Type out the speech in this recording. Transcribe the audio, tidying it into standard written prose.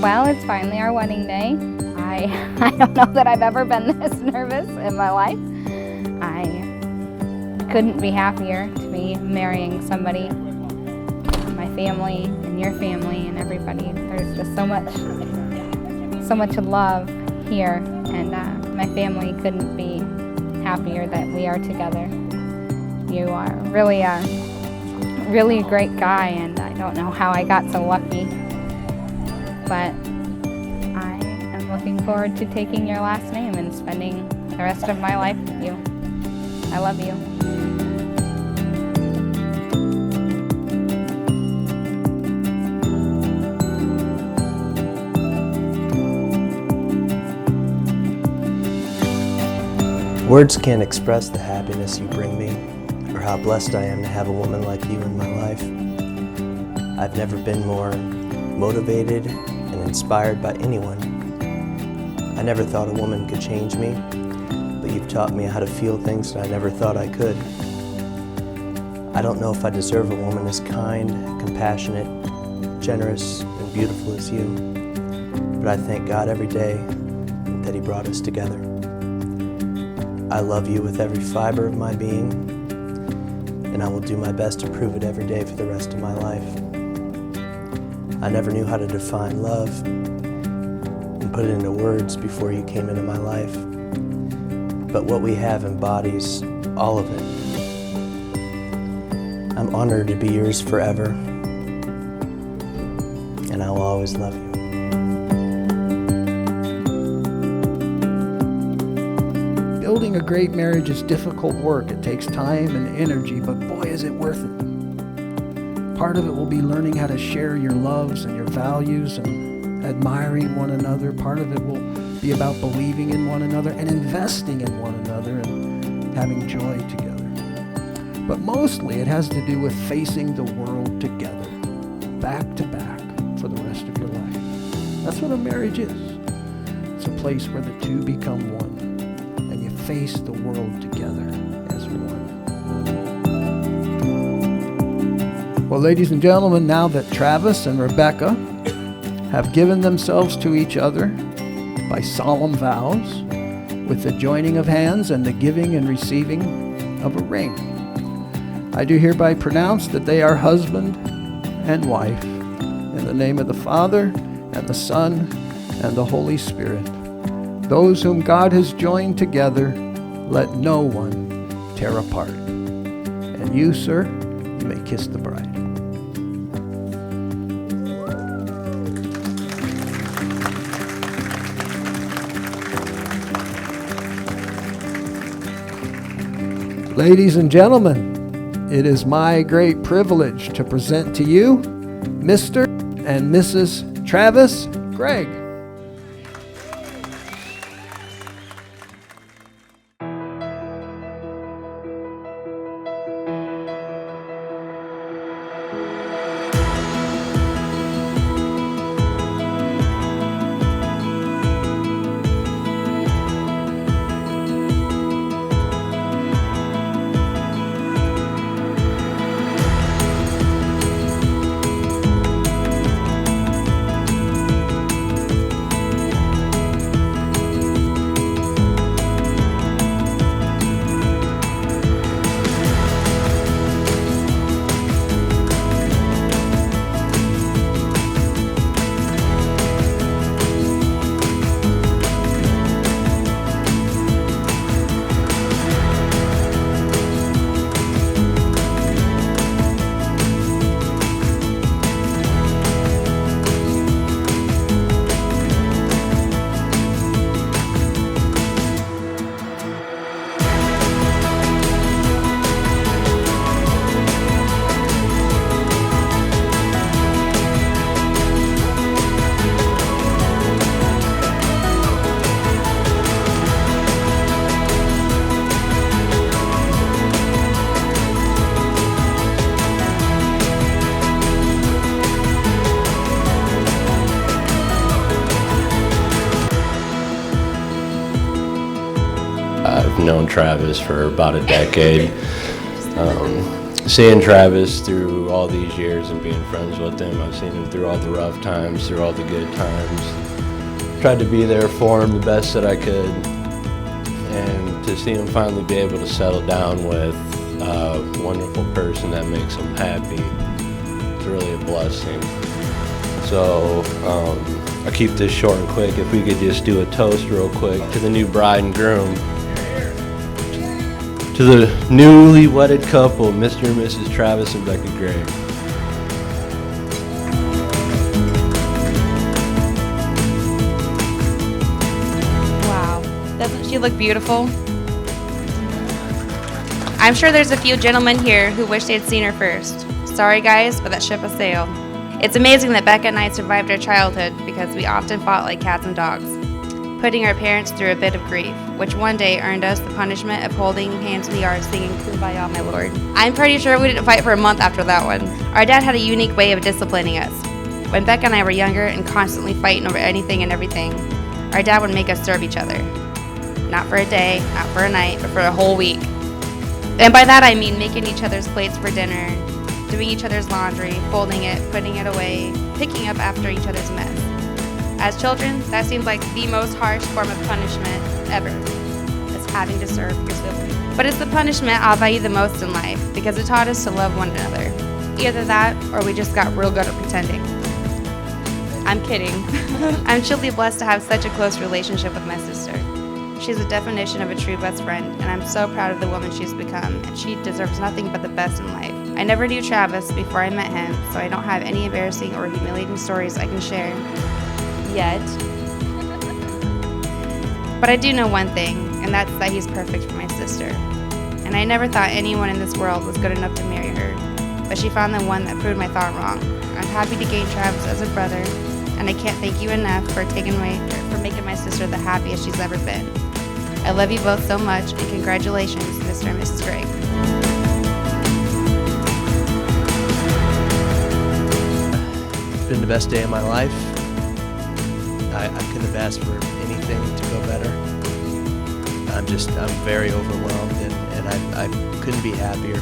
Well, it's finally our wedding day. I don't know that I've ever been this nervous in my life. I couldn't be happier to be marrying somebody, my family and your family and everybody. There's just so much love here, and my family couldn't be happier that we are together. You are really a great guy, and I don't know how I got so lucky, but I am looking forward to taking your last name and spending the rest of my life with you. I love you. Words can't express the happiness you bring me, or how blessed I am to have a woman like you in my life. I've never been more motivated and inspired by anyone. I never thought a woman could change me, but you've taught me how to feel things that I never thought I could. I don't know if I deserve a woman as kind, compassionate, generous, and beautiful as you, but I thank God every day that He brought us together. I love you with every fiber of my being, and I will do my best to prove it every day for the rest of my life. I never knew how to define love and put it into words before you came into my life, but what we have embodies all of it. I'm honored to be yours forever, and I will always love you. Building a great marriage is difficult work. It takes time and energy, but boy, is it worth it. Part of it will be learning how to share your loves and your values and admiring one another. Part of it will be about believing in one another and investing in one another and having joy together. But mostly it has to do with facing the world together, back to back, for the rest of your life. That's what a marriage is. It's a place where the two become one. Face the world together as one. Well, ladies and gentlemen, now that Travis and Rebecca have given themselves to each other by solemn vows, with the joining of hands and the giving and receiving of a ring, I do hereby pronounce that they are husband and wife, in the name of the Father, and the Son, and the Holy Spirit. Those whom God has joined together, let no one tear apart. And you, sir, you may kiss the bride. Ladies and gentlemen, it is my great privilege to present to you Mr. and Mrs. Travis Gregg. I've known Travis for about a decade. seeing Travis through all these years and being friends with him. I've seen him through all the rough times, through all the good times. Tried to be there for him the best that I could. And to see him finally be able to settle down with a wonderful person that makes him happy, it's really a blessing. So I'll keep this short and quick. If we could just do a toast real quick to the new bride and groom. To the newly wedded couple, Mr. and Mrs. Travis and Becca Gregg. Wow, doesn't she look beautiful? I'm sure there's a few gentlemen here who wish they'd seen her first. Sorry guys, but that ship has sailed. It's amazing that Becca and I survived our childhood because we often fought like cats and dogs, putting our parents through a bit of grief, which one day earned us the punishment of holding hands in the yard singing Kumbaya, my lord. I'm pretty sure we didn't fight for a month after that one. Our dad had a unique way of disciplining us. When Becca and I were younger and constantly fighting over anything and everything, our dad would make us serve each other. Not for a day, not for a night, but for a whole week. And by that I mean making each other's plates for dinner, doing each other's laundry, folding it, putting it away, picking up after each other's mess. As children, that seems like the most harsh form of punishment ever, is having to serve your sibling. But it's the punishment I'll value the most in life because it taught us to love one another. Either that or we just got real good at pretending. I'm kidding. I'm truly blessed to have such a close relationship with my sister. She's the definition of a true best friend, and I'm so proud of the woman she's become, and she deserves nothing but the best in life. I never knew Travis before I met him, so I don't have any embarrassing or humiliating stories I can share. Yet. But I do know one thing, and that's that he's perfect for my sister. And I never thought anyone in this world was good enough to marry her, but she found the one that proved my thought wrong. I'm happy to gain Travis as a brother, and I can't thank you enough for making my sister the happiest she's ever been. I love you both so much, and congratulations, Mr. and Mrs. Gregg. It's been the best day of my life. I couldn't have asked for anything to go better. I'm very overwhelmed, and I couldn't be happier.